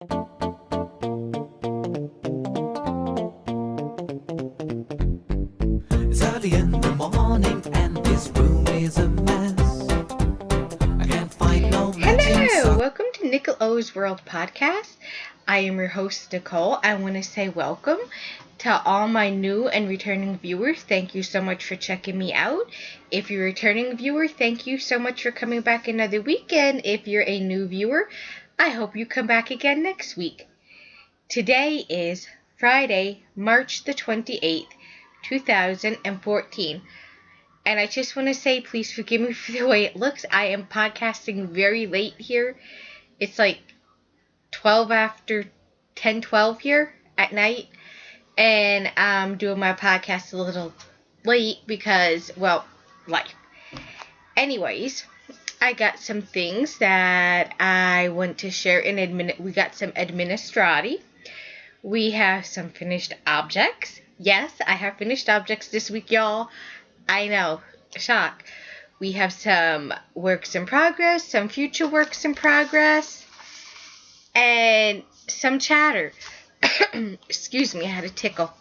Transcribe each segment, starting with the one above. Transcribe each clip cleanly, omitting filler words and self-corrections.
It's early in the morning and this room is a mess. I can't find no matching Hello, socks. welcome to Episdoe's World Podcast. I am your host, Nicole. I want to say welcome to all my new and returning viewers. Thank you so much for checking me out. If you're a returning viewer, thank you so much for coming back another week. And if you're a new viewer, I hope you come back again next week. Today is Friday, March the 28th, 2014. And I just want to say, please forgive me for the way it looks. I am podcasting very late here. It's like 12 after 10:12 here at night. And I'm doing my podcast a little late because, well, life. Anyways, I got some things that I want to share we got some administrati. We have some finished objects. Yes, I have finished objects this week, y'all. I know, shock. We have some works in progress, some future works in progress, and some chatter. Excuse me, I had a tickle.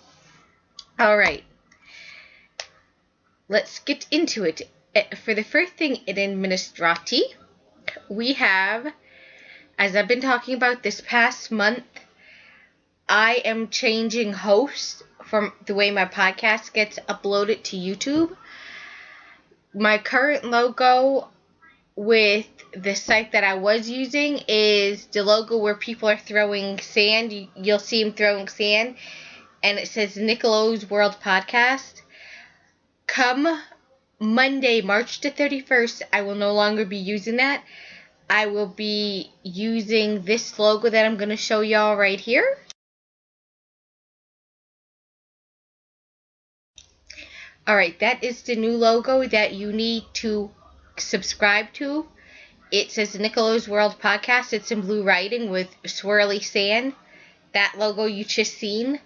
Alright, let's get into it. For the first thing in administrati, we have, as I've been talking about this past month, I am changing hosts from the way my podcast gets uploaded to YouTube. My current logo with the site that I was using is the logo where people are throwing sand. You'll see them throwing sand, and it says Episdoe's World Podcast. Come Monday, March the 31st, I will no longer be using that. I will be using this logo that I'm going to show y'all right here. Alright, that is the new logo that you need to subscribe to. It says Episdoe's World Podcast. It's in blue writing with swirly sand. That logo you just seen.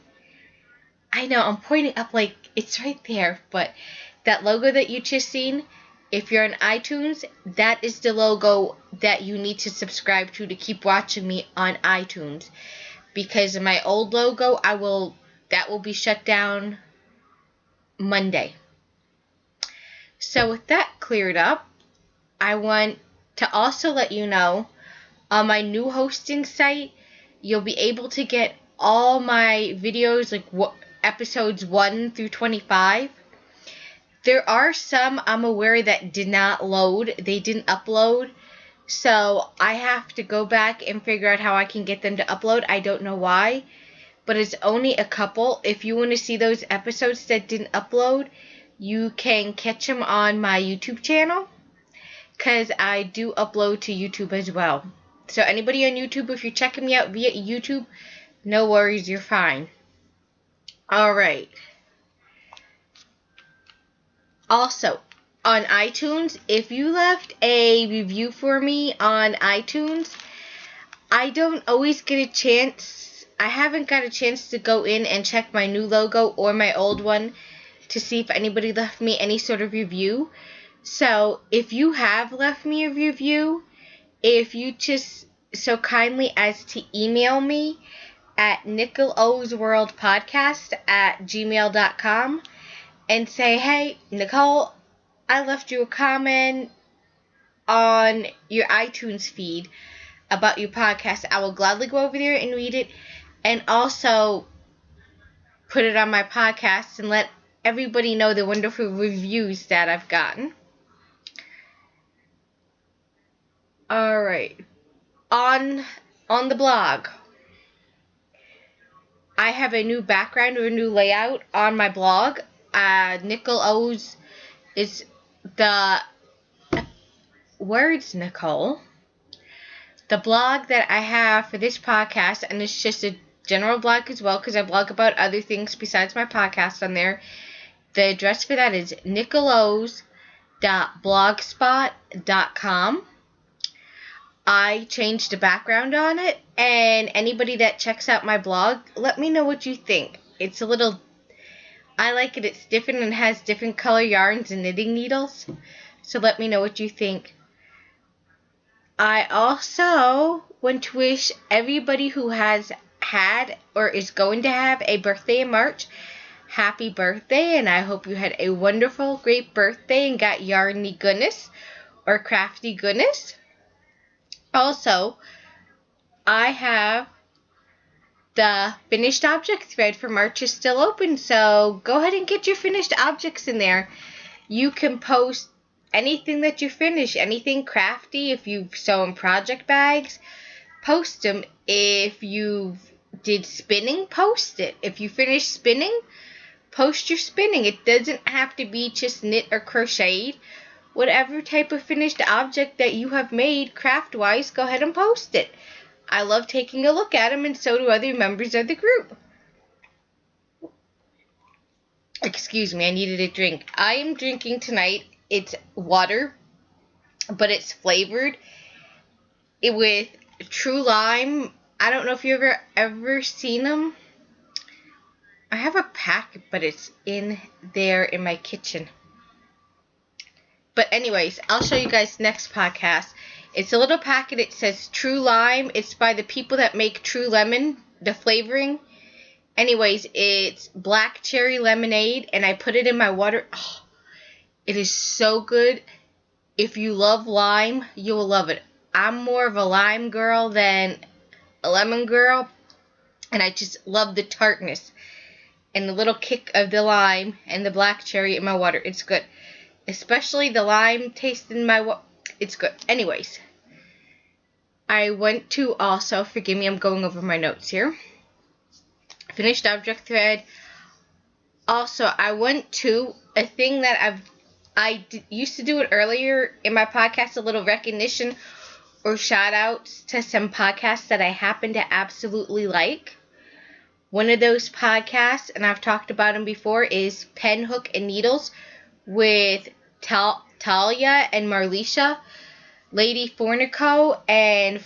I know, I'm pointing up like it's right there, but that logo that you just seen, if you're on iTunes, that is the logo that you need to subscribe to keep watching me on iTunes. Because of my old logo, that will be shut down Monday. So with that cleared up, I want to also let you know, on my new hosting site, you'll be able to get all my videos, like episodes 1 through 25. There are some I'm aware that did not load. They didn't upload. So I have to go back and figure out how I can get them to upload. I don't know why. But it's only a couple. If you want to see those episodes that didn't upload, you can catch them on my YouTube channel. Because I do upload to YouTube as well. So anybody on YouTube, if you're checking me out via YouTube, no worries, you're fine. Alright. Also, on iTunes, if you left a review for me on iTunes, I don't always get a chance. I haven't got a chance to go in and check my new logo or my old one to see if anybody left me any sort of review. So, if you have left me a review, if you just so kindly as to email me at nickelosworldpodcast@gmail.com and say, hey, Nicole, I left you a comment on your iTunes feed about your podcast. I will gladly go over there and read it, and also put it on my podcast and let everybody know the wonderful reviews that I've gotten. Alright. On the blog, I have a new background or a new layout on my blog. Nicole is the words, Nicole. The blog that I have for this podcast, and it's just a general blog as well, because I blog about other things besides my podcast on there. The address for that is nicolos.blogspot.com. I changed the background on it, and anybody that checks out my blog, let me know what you think. It's a little, I like it, it's different and has different color yarns and knitting needles, so let me know what you think. I also want to wish everybody who has had or is going to have a birthday in March happy birthday, and I hope you had a wonderful, great birthday and got yarny goodness or crafty goodness. Also, I have the finished object thread for March is still open, so go ahead and get your finished objects in there. You can post anything that you finish, anything crafty. If you've sewn project bags, post them. If you did spinning, post it. If you finish spinning, post your spinning. It doesn't have to be just knit or crocheted. Whatever type of finished object that you have made craft-wise, go ahead and post it. I love taking a look at them, and so do other members of the group. Excuse me, I needed a drink. I am drinking tonight. It's water, but it's flavored with true lime. I don't know if you've ever seen them. I have a pack, but it's in there in my kitchen. But anyways, I'll show you guys next podcast. It's a little packet. It says True Lime. It's by the people that make True Lemon, the flavoring. Anyways, it's black cherry lemonade, and I put it in my water. Oh, it is so good. If you love lime, you will love it. I'm more of a lime girl than a lemon girl, and I just love the tartness and the little kick of the lime and the black cherry in my water. It's good. Especially the lime taste in my water. It's good. Anyways, I went to also, forgive me, I'm going over my notes here. Finished object thread. Also, I went to a thing that used to do it earlier in my podcast, a little recognition or shout outs to some podcasts that I happen to absolutely like. One of those podcasts, and I've talked about them before, is Pen, Hook, and Needles with Talia and Marlisha, Lady Fornico, and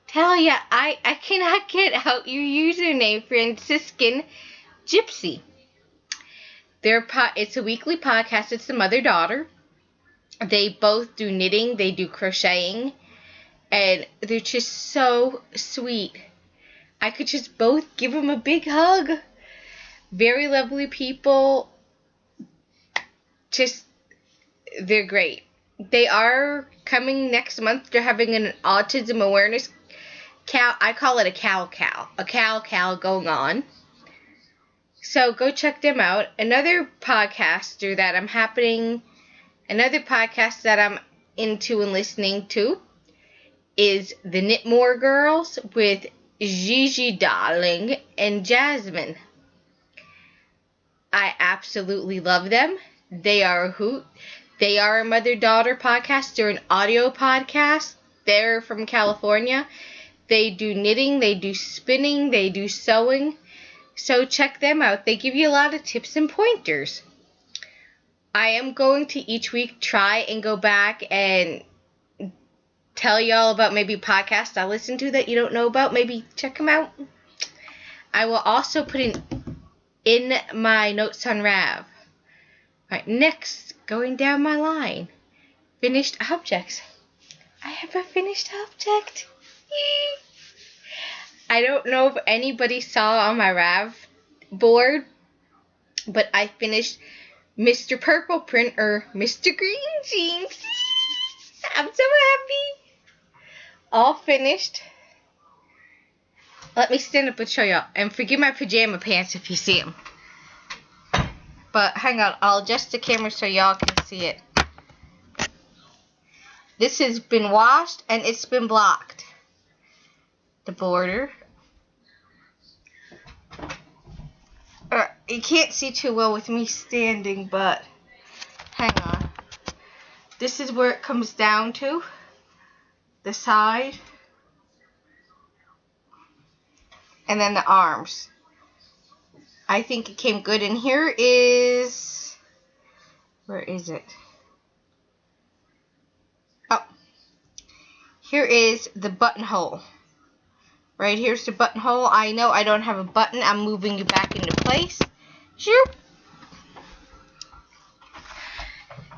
Talia, I cannot get out your username, Franciscan Gypsy. It's a weekly podcast. It's the mother-daughter. They both do knitting. They do crocheting. And they're just so sweet. I could just both give them a big hug. Very lovely people. They're great. They are coming next month. They're having an autism awareness I call it a cow going on. So go check them out. Another podcast that I'm into and listening to is the Knitmore Girls with Gigi Darling and Jasmine. I absolutely love them. They are a hoot. They are a mother-daughter podcast. They're an audio podcast. They're from California. They do knitting, they do spinning, they do sewing. So check them out. They give you a lot of tips and pointers. I am going to each week try and go back and tell y'all about maybe podcasts I listen to that you don't know about. Maybe check them out. I will also put in my notes on Rav. Alright, next, going down my line. Finished objects. I have a finished object. I don't know if anybody saw on my Rav board, but I finished Mr. Purple Print or Mr. Green Jeans. I'm so happy. All finished. Let me stand up and show y'all. And forgive my pajama pants if you see them. But hang on, I'll adjust the camera so y'all can see it. This has been washed and it's been blocked. The border. You can't see too well with me standing, but hang on. This is where it comes down to. The side. And then the arms. I think it came good. And here is... Where is it? Oh. Here is the buttonhole. Right here's the buttonhole. I know I don't have a button. I'm moving you back into place. Shoop.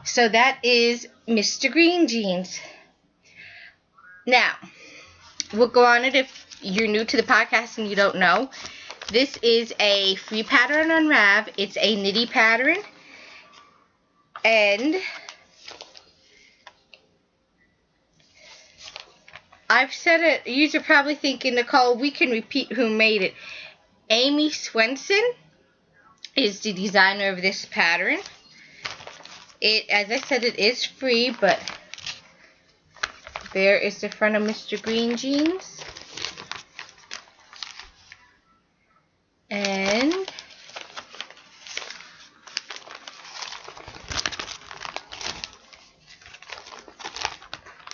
So that is Mr. Green Jeans. Now, we'll go on it if you're new to the podcast and you don't know. This is a free pattern on Rav. It's a nitty pattern. And I've said it, you're probably thinking, Nicole, we can repeat who made it. Amy Swenson is the designer of this pattern. It, as I said, it is free, but there is the front of Mr. Green Jeans. And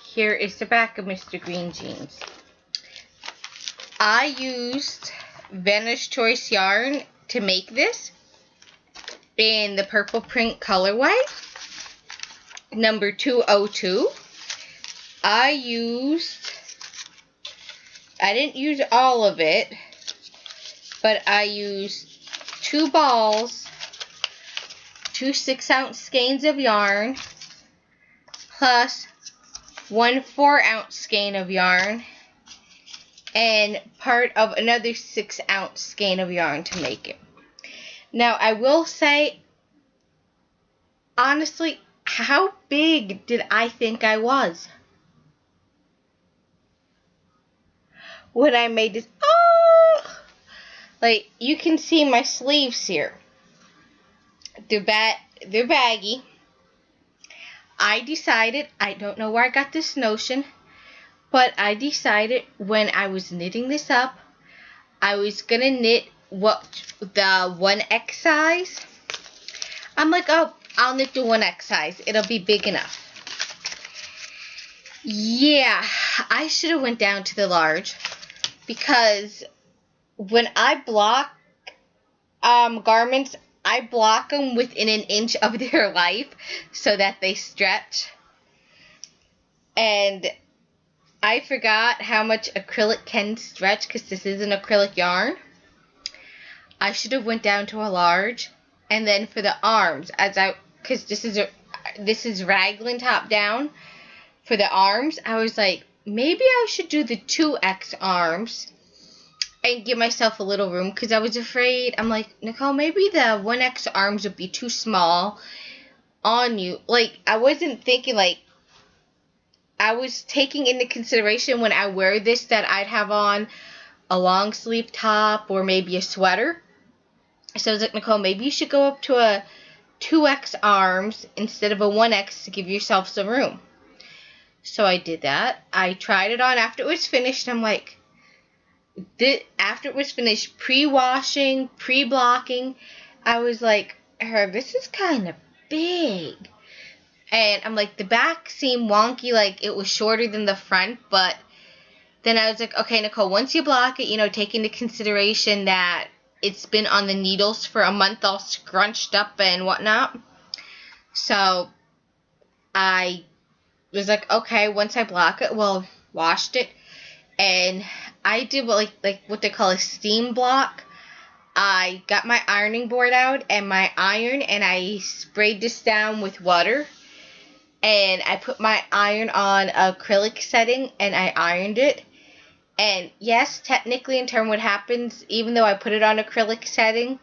here is the back of Mr. Green Jeans. I used Vanna's Choice yarn to make this in the purple print colorway, number 202. I didn't use all of it, but I used 2 balls, 2 6-ounce skeins of yarn, plus 1 4-ounce skein of yarn, and part of another 6-ounce skein of yarn to make it. Now, I will say, honestly, how big did I think I was when I made this? Oh! Like, you can see my sleeves here. They're baggy. I decided, I don't know where I got this notion, but I decided when I was knitting this up, I was going to knit the 1X size. I'm like, oh, I'll knit the 1X size. It'll be big enough. Yeah, I should have went down to the large, because when I block garments, I block them within an inch of their life so that they stretch. And I forgot how much acrylic can stretch, because this is an acrylic yarn. I should have went down to a large. And then for the arms, because this is raglan top down, for the arms, I was like, maybe I should do the 2X arms and give myself a little room, because I was afraid. I'm like, Nicole, maybe the 1X arms would be too small on you. Like, I wasn't thinking, like, I was taking into consideration when I wear this that I'd have on a long sleeve top or maybe a sweater. So I was like, Nicole, maybe you should go up to a 2X arms instead of a 1X to give yourself some room. So I did that. I tried it on after it was finished. I'm like, after it was finished, pre-washing, pre-blocking, I was like, this is kind of big. And I'm like, the back seemed wonky, like it was shorter than the front, but then I was like, okay, Nicole, once you block it, take into consideration that it's been on the needles for a month all scrunched up and whatnot. So I was like, okay, once I block it, washed it, and I did what they call a steam block. I got my ironing board out and my iron, and I sprayed this down with water, and I put my iron on acrylic setting, and I ironed it. And yes, technically in terms of what happens, even though I put it on acrylic setting,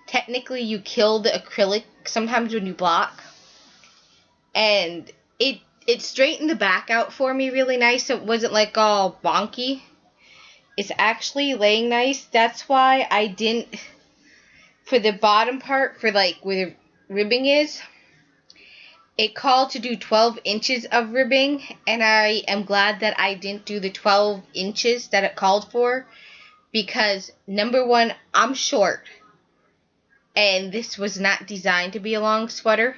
technically you kill the acrylic sometimes when you block. And it straightened the back out for me really nice. It wasn't like all bonky. It's actually laying nice. That's why I didn't, for the bottom part, for like where the ribbing is, it called to do 12 inches of ribbing, and I am glad that I didn't do the 12 inches that it called for, because number one, I'm short, and this was not designed to be a long sweater.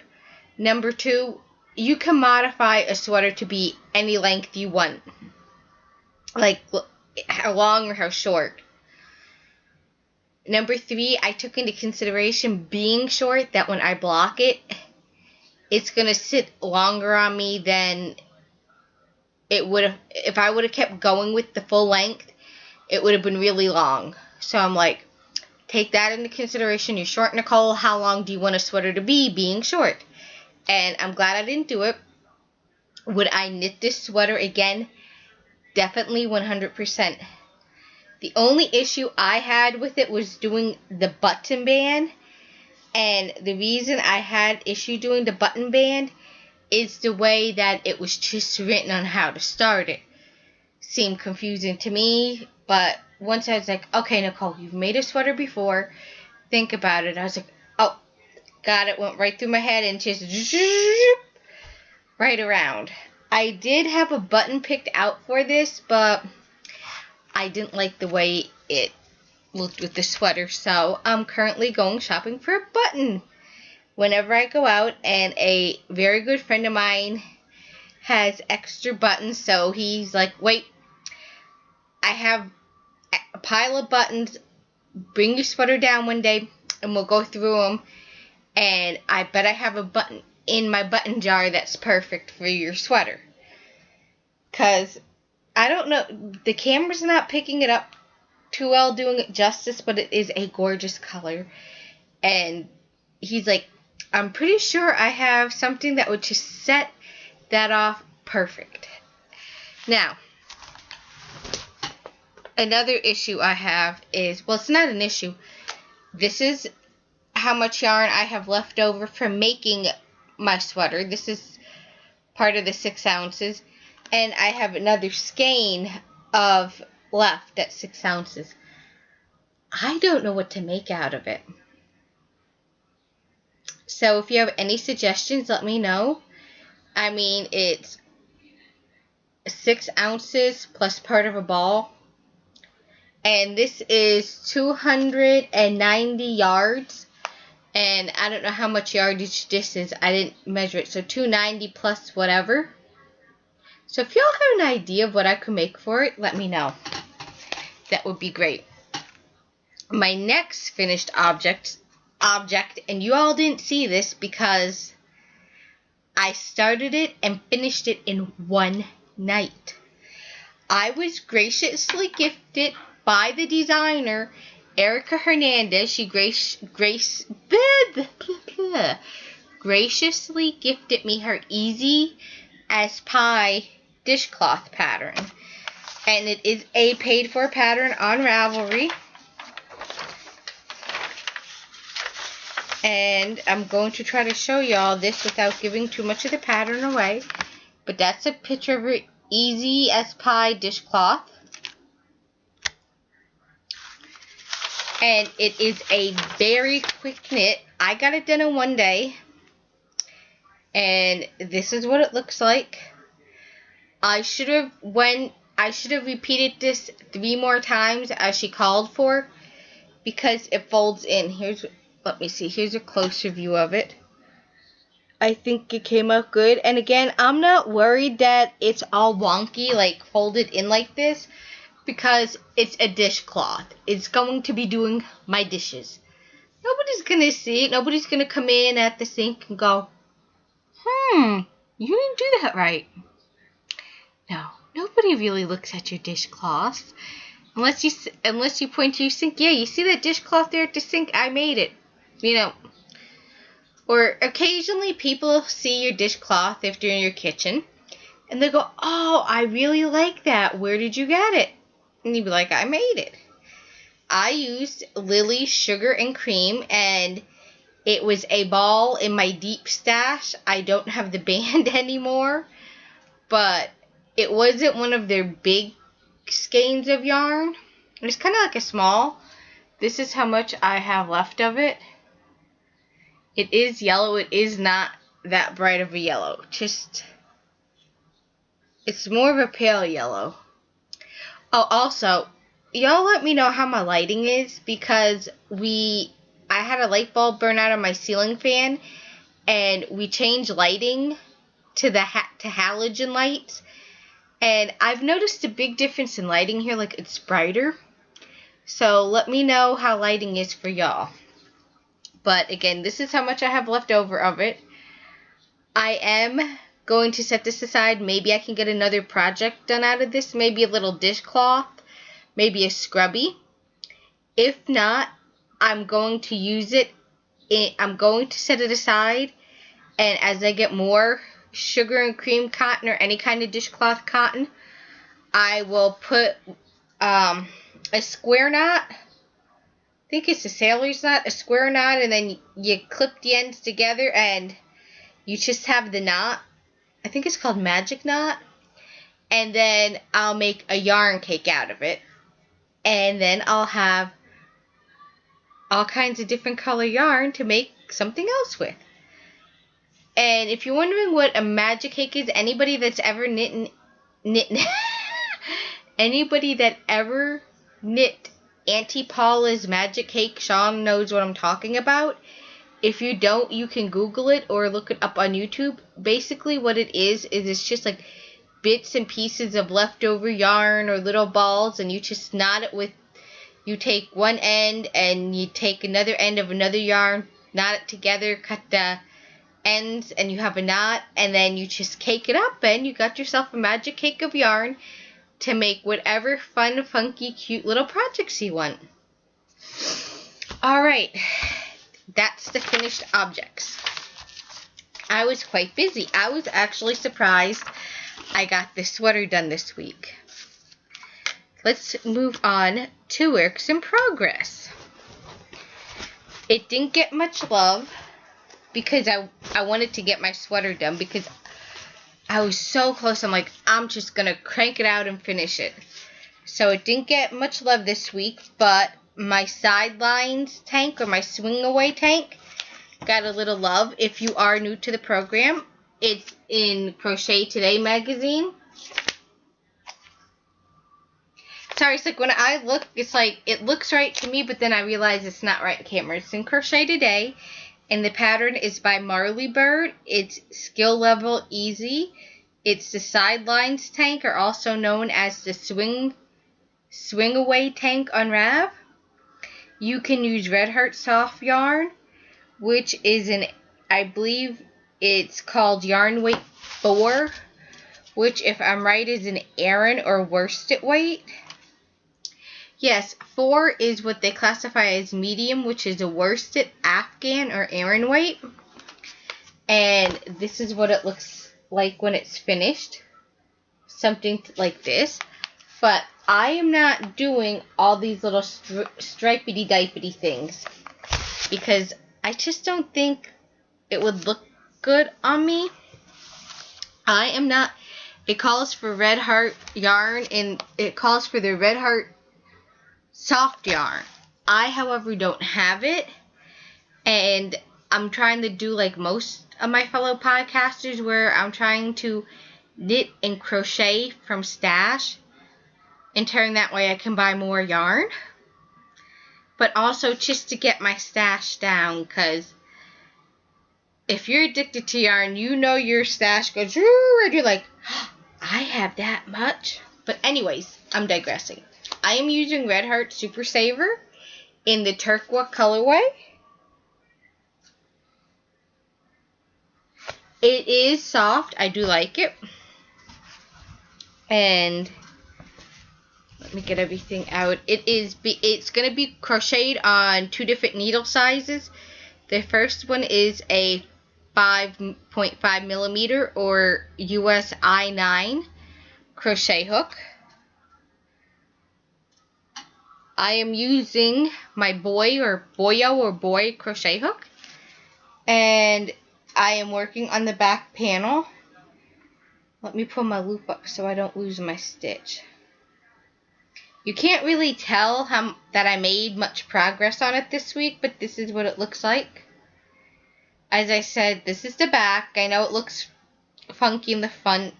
Number two, you can modify a sweater to be any length you want, like how long or how short. Number three, I took into consideration being short, that when I block it, it's going to sit longer on me than it would have. If I would have kept going with the full length, it would have been really long. So I'm like, take that into consideration. You're short, Nicole. How long do you want a sweater to be being short? and I'm glad I didn't do it. Would I knit this sweater again? Definitely 100%. The only issue I had with it was doing the button band. And the reason I had issue doing the button band is the way that it was just written on how to start it. Seemed confusing to me, but once I was like, okay, Nicole, you've made a sweater before. Think about it. I was like, oh, got it. Went right through my head and just right around. I did have a button picked out for this, but I didn't like the way it looked with the sweater, so I'm currently going shopping for a button whenever I go out, and a very good friend of mine has extra buttons, so he's like, wait, I have a pile of buttons, bring your sweater down one day and we'll go through them, and I bet I have a button in my button jar that's perfect for your sweater. Because I don't know, the camera's not picking it up too well, doing it justice, but it is a gorgeous color. And he's like, I'm pretty sure I have something that would just set that off perfect. Now, another issue I have is, well, it's not an issue. This is how much yarn I have left over from making my sweater. This is part of the 6 ounces. And I have another skein of left at 6 ounces. I don't know what to make out of it. So if you have any suggestions, let me know. I mean, it's 6 ounces plus part of a ball. And this is 290 yards. And I don't know how much yardage this is. I didn't measure it. So 290 plus whatever. So if y'all have an idea of what I could make for it, let me know. That would be great. My next finished object, and you all didn't see this because I started it and finished it in one night. I was graciously gifted by the designer, Erica Hernandez. She graciously gifted me her Easy as Pie dishcloth pattern. And it is a paid-for pattern on Ravelry. And I'm going to try to show y'all this without giving too much of the pattern away. But that's a picture of her Easy as Pie dishcloth. And it is a very quick knit. I got it done in one day. And this is what it looks like. I should have repeated this 3 more times as she called for, because it folds in. Let me see. Here's a closer view of it. I think it came out good. And again, I'm not worried that it's all wonky, like folded in like this, because it's a dishcloth. It's going to be doing my dishes. Nobody's going to see it. Nobody's going to come in at the sink and go, you didn't do that right. No, nobody really looks at your dishcloths. Unless you point to your sink. Yeah, you see that dishcloth there at the sink? I made it. You know. Or occasionally people see your dishcloth if you're in your kitchen. And they go, oh, I really like that. Where did you get it? And you'd be like, I made it. I used Lily's Sugar and Cream, and it was a ball in my deep stash. I don't have the band anymore, but it wasn't one of their big skeins of yarn. It's kind of like a small. This is how much I have left of it. It is yellow. It is not that bright of a yellow. It's more of a pale yellow. Oh, also, y'all let me know how my lighting is, because I had a light bulb burn out on my ceiling fan, and we changed lighting to halogen lights, and I've noticed a big difference in lighting here, like it's brighter. So let me know how lighting is for y'all. But again, this is how much I have left over of it. I am going to set this aside. Maybe I can get another project done out of this. Maybe a little dishcloth. Maybe a scrubby. If not, I'm going to use it. I'm going to set it aside And as I get more sugar and cream cotton or any kind of dishcloth cotton, I will put a square knot. I think it's a sailor's knot, a square knot, and then you clip the ends together and you just have the knot. I think it's called magic knot. And then I'll make a yarn cake out of it. And then I'll have all kinds of different color yarn to make something else with. And if you're wondering what a magic cake is, anybody that's ever knit anybody that ever knit Auntie Paula's magic cake, Sean knows what I'm talking about. If you don't, you can Google it or look it up on YouTube. Basically what it is it's just like bits and pieces of leftover yarn or little balls, and you just knot it with, you take one end and you take another end of another yarn, knot it together, cut the ends, and you have a knot, and then you just cake it up, and you got yourself a magic cake of yarn to make whatever fun, funky, cute little projects you want. Alright, that's the finished objects. I was quite busy. I was actually surprised I got this sweater done this week. Let's move on to works in progress. It didn't get much love because I wanted to get my sweater done because I was so close. I'm like, I'm just going to crank it out and finish it. So it didn't get much love this week, but my sidelines tank or my swing away tank got a little love. If you are new to the program, it's in Crochet Today magazine. Sorry, it's like when I look, it's like it looks right to me, but then I realize it's not right in camera. It's in Crochet Today, and the pattern is by Marley Bird. It's skill level easy. It's the sidelines tank, or also known as the swing away tank on Rav. You can use Red Heart soft yarn, which is I believe it's called yarn weight 4, which, if I'm right, is an Aran or worsted weight. Yes, 4 is what they classify as medium, which is a worsted, Afghan, or Aran weight. And this is what it looks like when it's finished. Something like this. But I am not doing all these little stripedy-dipedy things because I just don't think it would look good on me. I am not. It calls for Red Heart yarn, and it calls for the Red Heart soft yarn. I, however, don't have it, and I'm trying to do like most of my fellow podcasters, where I'm trying to knit and crochet from stash, and turn that way I can buy more yarn, but also just to get my stash down, because if you're addicted to yarn, you know your stash goes, and you're like, oh, I have that much. But anyways, I'm digressing. I am using Red Heart Super Saver in the turquoise colorway. It is soft. I do like it. And let me get everything out. It's going to be crocheted on 2 different needle sizes. The first one is a 5.5 millimeter or US I9 crochet hook. I am using my boyo crochet hook, and I am working on the back panel. Let me pull my loop up so I don't lose my stitch. You can't really tell that I made much progress on it this week, but this is what it looks like. As I said, this is the back. I know it looks funky in the front.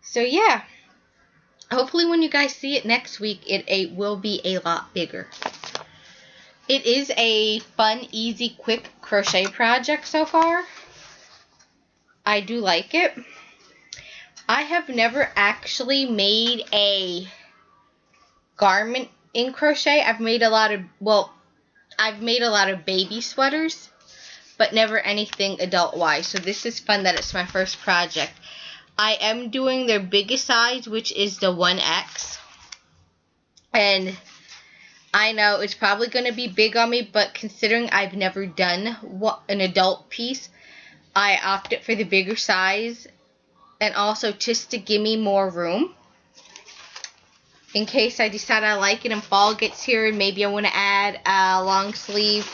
So yeah, hopefully when you guys see it next week, it will be a lot bigger. It is a fun, easy, quick crochet project so far. I do like it. I have never actually made a garment in crochet. I've made a lot of baby sweaters, but never anything adult-wise. So this is fun that it's my first project. I am doing their biggest size, which is the 1X. And I know it's probably going to be big on me, but considering I've never done an adult piece, I opted for the bigger size, and also just to give me more room in case I decide I like it and fall gets here and maybe I want to add a long sleeve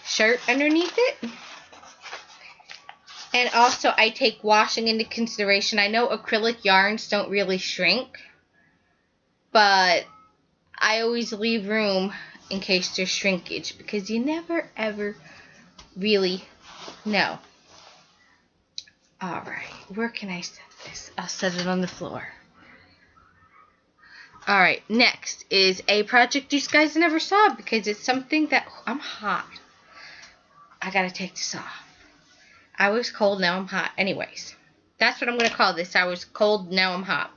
shirt underneath it. And also I take washing into consideration. I know acrylic yarns don't really shrink, but I always leave room in case there's shrinkage because you never ever really know. Alright, where can I set this? I'll set it on the floor. Alright, next is a project you guys never saw because it's something that... I'm hot. I gotta take this off. I was cold, now I'm hot. Anyways, that's what I'm gonna call this. I was cold, now I'm hot.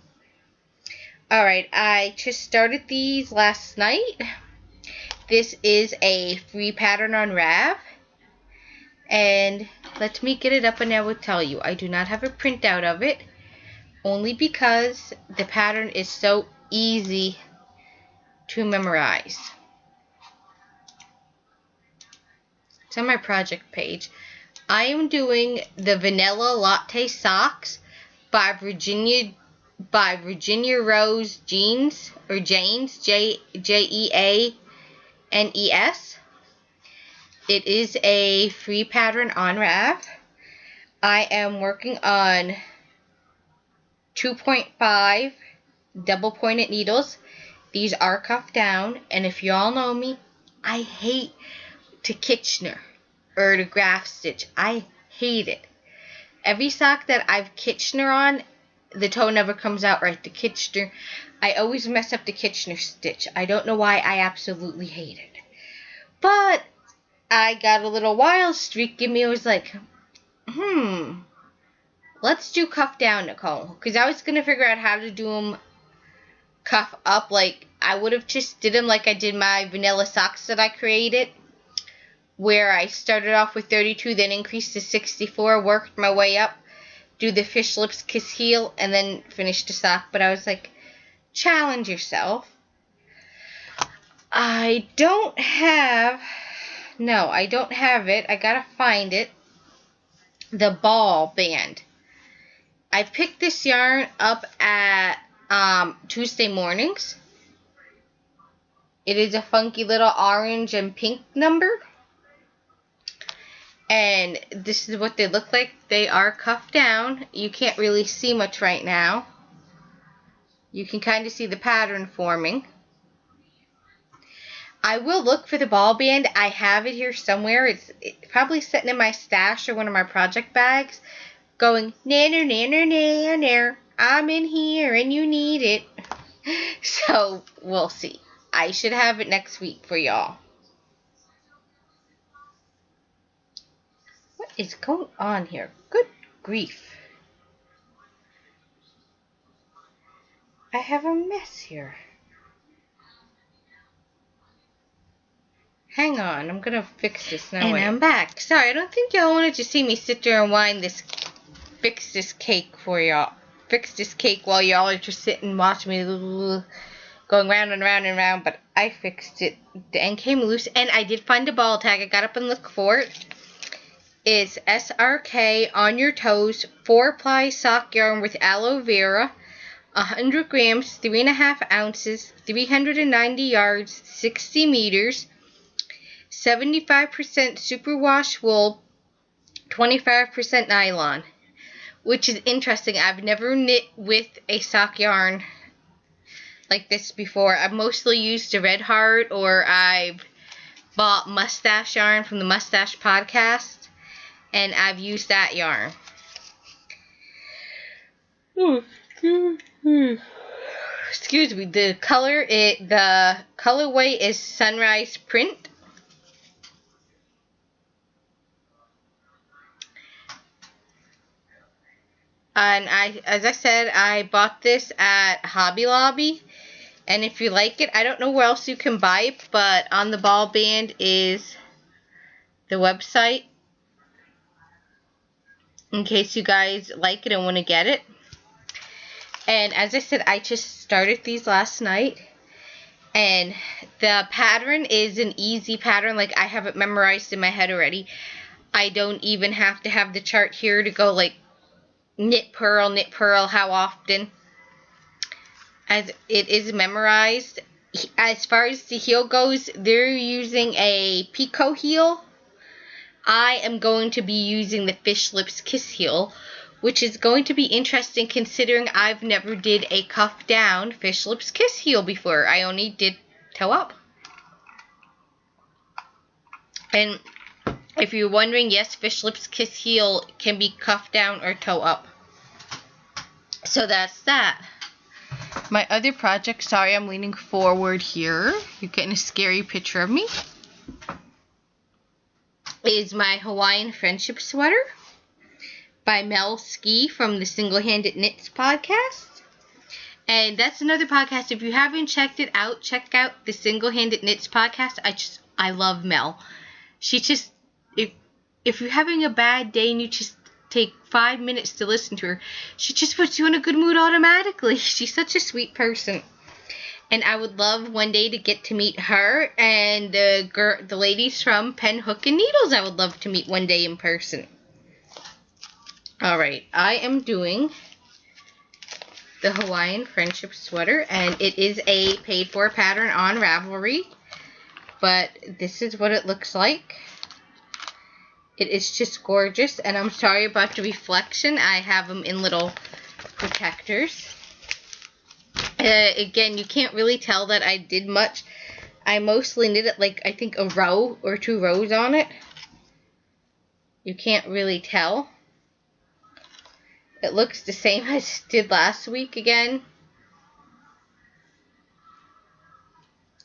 Alright, I just started these last night. This is a free pattern on Rav. And let me get it up and I will tell you. I do not have a printout of it. Only because the pattern is so easy to memorize. It's on my project page. I am doing the Vanilla Latte Socks by Virginia Rose Jeans or Janes, Jeanes. It is a free pattern on Rav. I am working on 2.5 double pointed needles. These are cuffed down, and if you all know me, I hate to Kitchener or to graph stitch. I hate it. Every sock that I've Kitchener on, the toe never comes out right. The Kitchener, I always mess up the Kitchener stitch. I don't know why. I absolutely hate it. But I got a little wild streak in me. I was like, let's do cuff down, Nicole. Because I was going to figure out how to do them cuff up. Like, I would have just did them like I did my vanilla socks that I created. Where I started off with 32, then increased to 64, worked my way up, do the fish lips, kiss heel, and then finish the sock. But I was like, challenge yourself. I don't have it. I gotta find it. The ball band. I picked this yarn up at Tuesday mornings. It is a funky little orange and pink number. And this is what they look like. They are cuffed down. You can't really see much right now. You can kind of see the pattern forming. I will look for the ball band. I have it here somewhere. It's probably sitting in my stash or one of my project bags. Going, nanner, nanner, nanner. I'm in here and you need it. So, we'll see. I should have it next week for y'all. What is going on here? Good grief. I have a mess here. Hang on, I'm gonna fix this now. And I'm back. Sorry, I don't think y'all wanted to see me sit there and fix this cake for y'all. Fix this cake while y'all are just sitting and watching me going round and round and round. But I fixed it. The end came loose, and I did find a ball tag. I got up and looked for it. It's SRK On Your Toes 4-ply sock yarn with aloe vera, 100 grams, 3.5 ounces, 390 yards, 60 meters, 75% superwash wool, 25% nylon. Which is interesting. I've never knit with a sock yarn like this before. I've mostly used a Red Heart, or I've bought mustache yarn from the Mustache Podcast. And I've used that yarn. Excuse me. The colorway is Sunrise Print. And as I said, I bought this at Hobby Lobby. And if you like it, I don't know where else you can buy it, but on the ball band is the website. In case you guys like it and want to get it. And as I said, I just started these last night. And the pattern is an easy pattern. Like, I have it memorized in my head already. I don't even have to have the chart here to go like knit, purl, how often. As it is memorized. As far as the heel goes, they're using a picot heel. I am going to be using the Fish Lips Kiss heel, which is going to be interesting considering I've never did a cuff down Fish Lips Kiss heel before. I only did toe up. And if you're wondering, yes, Fish Lips Kiss heel can be cuff down or toe up. So that's that. My other project, sorry, I'm leaning forward here. You're getting a scary picture of me. Is my Hawaiian Friendship Sweater by Mel Ski from the Single Handed Knits podcast. And that's another podcast. If you haven't checked it out, check out the Single Handed Knits podcast. I love Mel. She just, if you're having a bad day and you just take 5 minutes to listen to her, she just puts you in a good mood automatically. She's such a sweet person. And I would love one day to get to meet her and the ladies from Pen, Hook, and Needles. I would love to meet one day in person. Alright, I am doing the Hawaiian Friendship Sweater, and it is a paid-for pattern on Ravelry. But this is what it looks like. It is just gorgeous, and I'm sorry about the reflection. I have them in little protectors. Again, you can't really tell that I did much. I mostly knit it like, I think, a row or 2 rows on it. You can't really tell. It looks the same as it did last week again.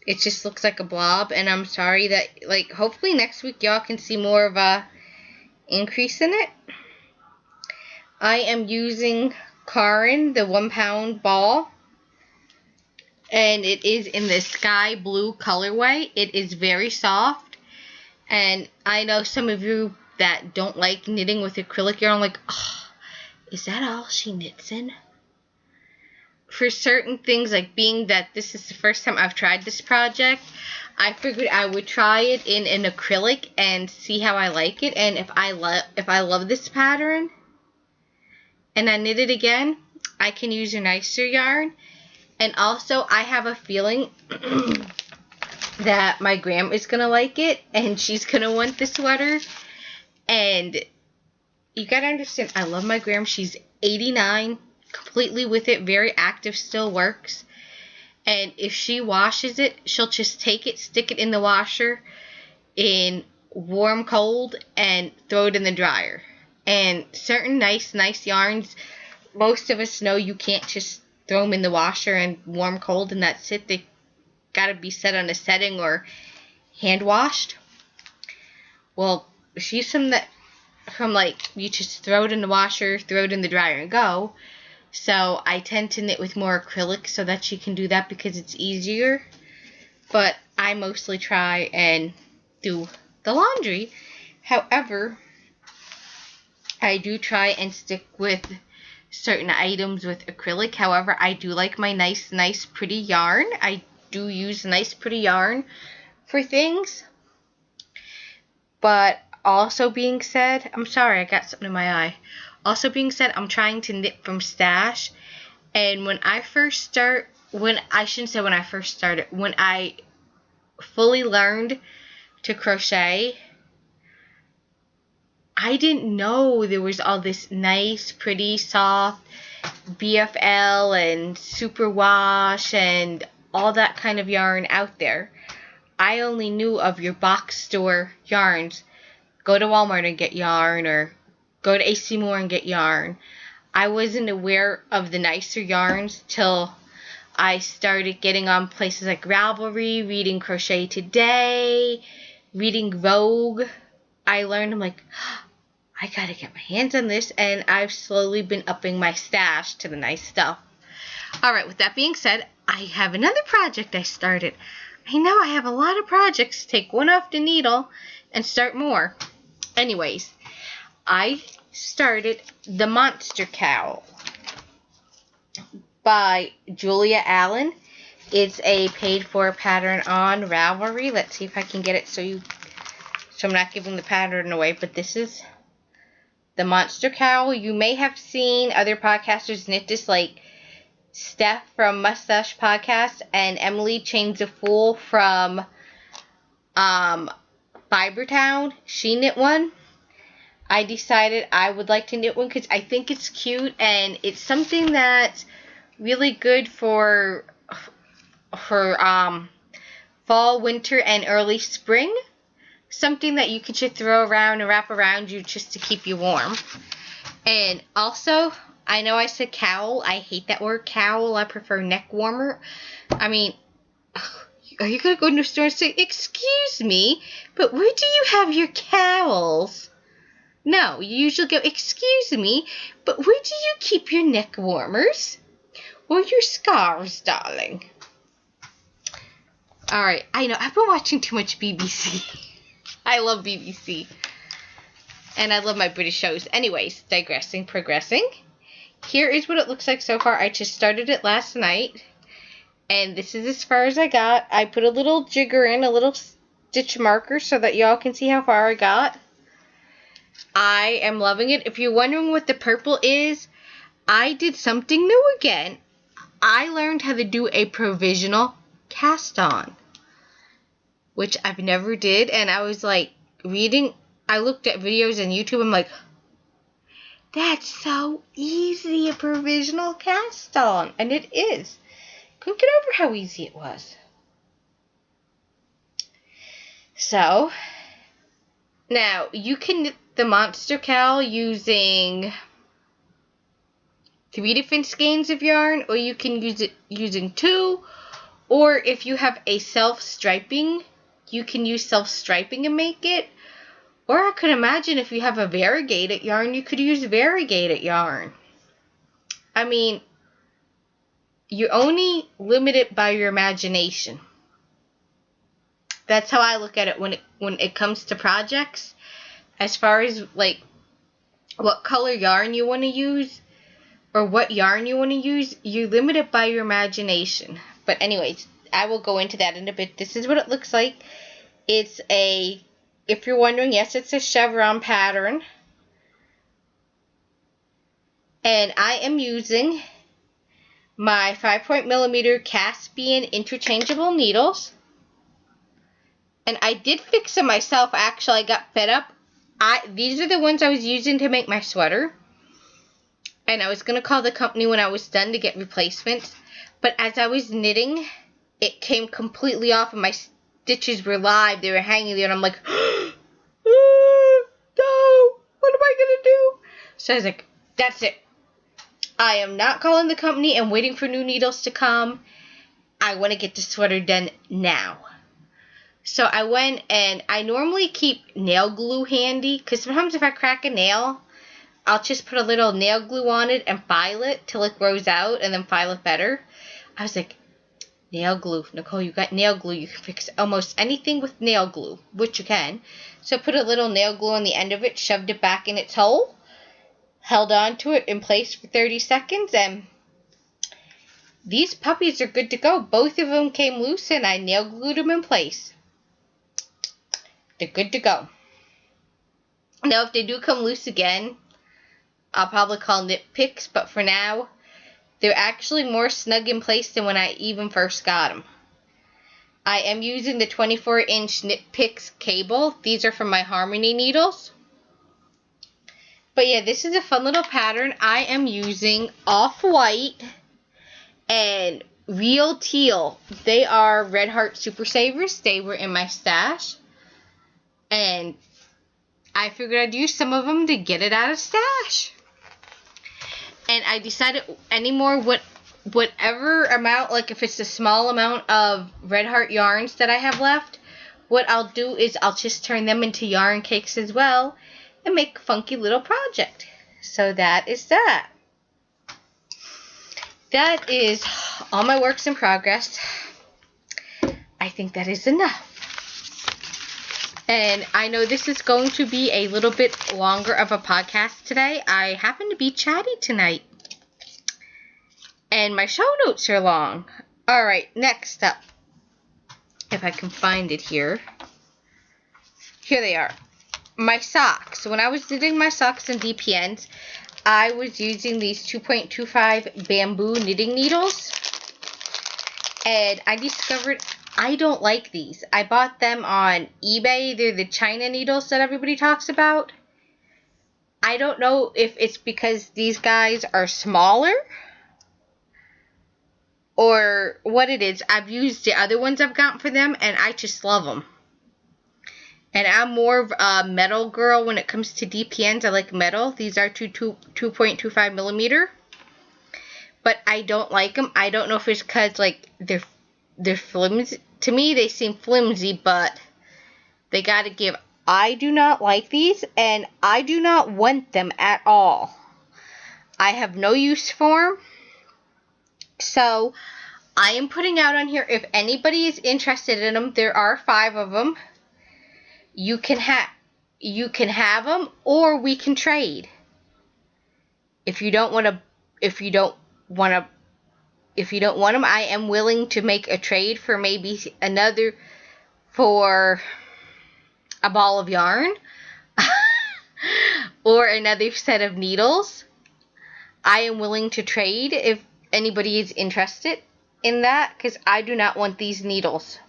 It just looks like a blob, and I'm sorry that, like, hopefully next week y'all can see more of a increase in it. I am using Karin, the 1 pound ball, and it is in the sky blue colorway. It is very soft, and I know some of you that don't like knitting with acrylic yarn, like, oh, is that all she knits in? For certain things, like being that this is the first time I've tried this project, I figured I would try it in an acrylic and see how I like it. And if I love this pattern and I knit it again, I can use a nicer yarn. And also, I have a feeling that my grandma is gonna like it and she's gonna want the sweater. And you gotta understand, I love my grandma. She's 89. Completely with it, very active, still works. And if she washes it, she'll just take it, stick it in the washer in warm cold and throw it in the dryer. And certain nice yarns, most of us know you can't just throw them in the washer and warm cold and that's it. They gotta be set on a setting or hand washed. Well, she's from like, you just throw it in the washer, throw it in the dryer and go. So I tend to knit with more acrylic so that she can do that because it's easier. But I mostly try and do the laundry. However, I do try and stick with certain items with acrylic. However, I do like my nice, pretty yarn. I do use nice, pretty yarn for things. But also being said, I'm sorry, I got something in my eye. Also being said, I'm trying to knit from stash, and when I fully learned to crochet, I didn't know there was all this nice, pretty, soft BFL and superwash and all that kind of yarn out there. I only knew of your box store yarns. Go to Walmart and get yarn, or go to AC Moore and get yarn. I wasn't aware of the nicer yarns till I started getting on places like Ravelry, reading Crochet Today, reading Vogue. I learned, I'm like, I gotta get my hands on this, and I've slowly been upping my stash to the nice stuff. Alright, with that being said, I have another project I started. I know I have a lot of projects. Take one off the needle and start more. Anyways, I started The Monster Cowl by Julia Allen. It's a paid-for pattern on Ravelry. Let's see if I can get it so I'm not giving the pattern away. But this is the Monster Cowl. You may have seen other podcasters knit this, like Steph from Mustache Podcast and Emily Chains of Fool from Fibertown. She knit one. I decided I would like to knit one because I think it's cute and it's something that's really good for fall, winter, and early spring. Something that you could just throw around and wrap around you just to keep you warm. And also, I know I said cowl. I hate that word cowl. I prefer neck warmer. I mean, are you going to go into a store and say, excuse me, but where do you have your cowls? No, you usually go, excuse me, but where do you keep your neck warmers? Or your scarves, darling? Alright, I know, I've been watching too much BBC. I love BBC. And I love my British shows. Anyways, progressing. Here is what it looks like so far. I just started it last night. And this is as far as I got. I put a little jigger in, a little stitch marker so that y'all can see how far I got. I am loving it. If you're wondering what the purple is, I did something new again. I learned how to do a provisional cast on, which I've never did, and I was like I looked at videos on YouTube, I'm like, that's so easy, a provisional cast on, and it is. Couldn't get over how easy it was. So, now, you can knit the Monster Cowl using 3 different skeins of yarn, or you can use it using 2, or if you have a self-striping, you can use self-striping and make it, or I could imagine if you have a variegated yarn, you could use variegated yarn. I mean, you're only limited by your imagination. That's how I look at it when it comes to projects, as far as like what color yarn you want to use, or what yarn you want to use, you're limited by your imagination. But anyways, I will go into that in a bit. This is what it looks like. It's if you're wondering, yes, it's a chevron pattern. And I am using my 5.0mm Caspian interchangeable needles. And I did fix them myself, actually. I got fed up. These are the ones I was using to make my sweater. And I was going to call the company when I was done to get replacements. But as I was knitting, it came completely off and my stitches were live. They were hanging there and I'm like, no, what am I going to do? So I was like, that's it. I am not calling the company and waiting for new needles to come. I want to get the sweater done now. So I went, and I normally keep nail glue handy, because sometimes if I crack a nail, I'll just put a little nail glue on it and file it till it grows out, and then file it better. I was like, nail glue. Nicole, you got nail glue. You can fix almost anything with nail glue, which you can. So put a little nail glue on the end of it, shoved it back in its hole, held on to it in place for 30 seconds, and these puppies are good to go. Both of them came loose, and I nail glued them in place. They're good to go. Now, if they do come loose again, I'll probably call Knit Picks, but for now, they're actually more snug in place than when I even first got them. I am using the 24-inch Knit Picks cable. These are from my Harmony needles. But yeah, this is a fun little pattern. I am using Off-White and Real Teal. They are Red Heart Super Savers. They were in my stash. And I figured I'd use some of them to get it out of stash. And I decided whatever amount, like if it's a small amount of Red Heart yarns that I have left, what I'll do is I'll just turn them into yarn cakes as well and make a funky little project. So that is that. That is all my works in progress. I think that is enough. And I know this is going to be a little bit longer of a podcast today. I happen to be chatty tonight. And my show notes are long. Alright, next up. If I can find it here. Here they are. My socks. When I was knitting my socks in DPNs, I was using these 2.25 bamboo knitting needles. And I discovered I don't like these. I bought them on eBay. They're the China needles that everybody talks about. I don't know if it's because these guys are smaller or what it is. I've used the other ones I've gotten for them, and I just love them. And I'm more of a metal girl when it comes to DPNs. I like metal. These are 2.25 millimeter. But I don't like them. I don't know if it's because, like, they're flimsy. To me, they seem flimsy, but they gotta give. I do not like these, and I do not want them at all. I have no use for them. So, I am putting out on here, if anybody is interested in them, there are 5 of them. You can have them, or we can trade. If you don't want them, I am willing to make a trade for maybe for a ball of yarn or another set of needles. I am willing to trade if anybody is interested in that, because I do not want these needles.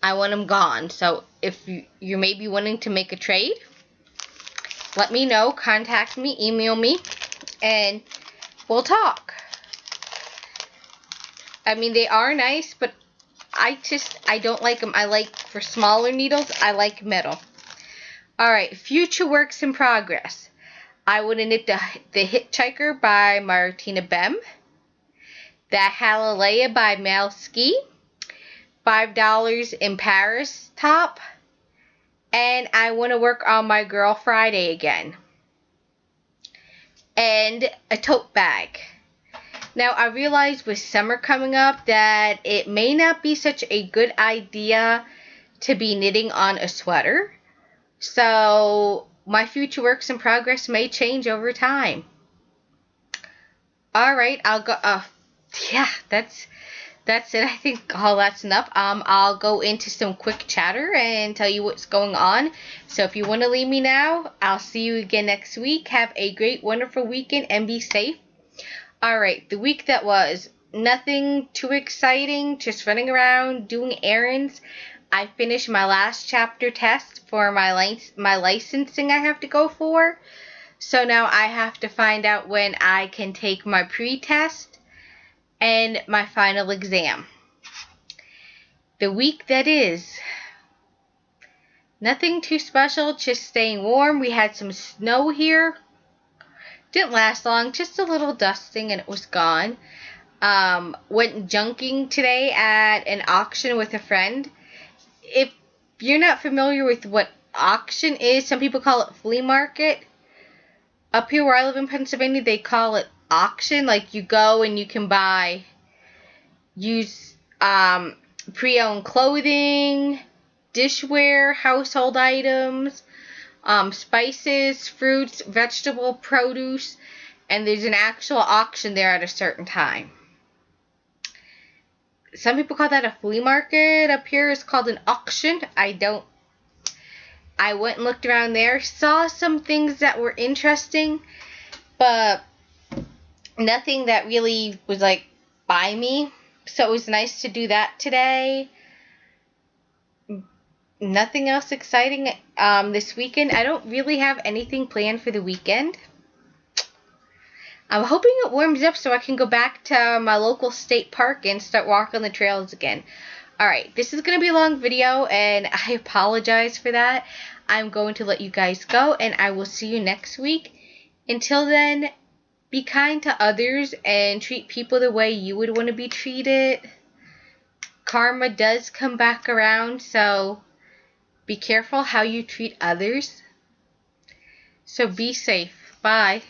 I want them gone. So if you may be wanting to make a trade, let me know. Contact me, email me, and we'll talk. I mean, they are nice, but I don't like them. I like, for smaller needles, I like metal. Alright, future works in progress. I want to knit the Hitchhiker by Martina Bem. The Hallelujah by Malski. $5 in Paris top. And I want to work on my Girl Friday again. And a tote bag. Now, I realize with summer coming up that it may not be such a good idea to be knitting on a sweater. So, my future works in progress may change over time. Alright, I'll go, yeah, that's it. I think all that's enough. I'll go into some quick chatter and tell you what's going on. So if you want to leave me now, I'll see you again next week. Have a great, wonderful weekend and be safe. Alright, the week that was, nothing too exciting, just running around, doing errands. I finished my last chapter test for my licensing I have to go for. So now I have to find out when I can take my pre-test and my final exam. The week that is, nothing too special, just staying warm. We had some snow here. Didn't last long, just a little dusting and it was gone. Went junking today at an auction with a friend. If you're not familiar with what auction is, some people call it flea market. Up here where I live in Pennsylvania, they call it auction. Like, you go and you can buy pre-owned clothing, dishware, household items, spices, fruits, vegetable, produce, and there's an actual auction there at a certain time. Some people call that a flea market. Up here it's called an auction. I went and looked around there, saw some things that were interesting, but nothing that really was like by me. So it was nice to do that today. Nothing else exciting this weekend. I don't really have anything planned for the weekend. I'm hoping it warms up so I can go back to my local state park and start walking the trails again. Alright, this is going to be a long video and I apologize for that. I'm going to let you guys go and I will see you next week. Until then, be kind to others and treat people the way you would want to be treated. Karma does come back around, so be careful how you treat others. So be safe. Bye.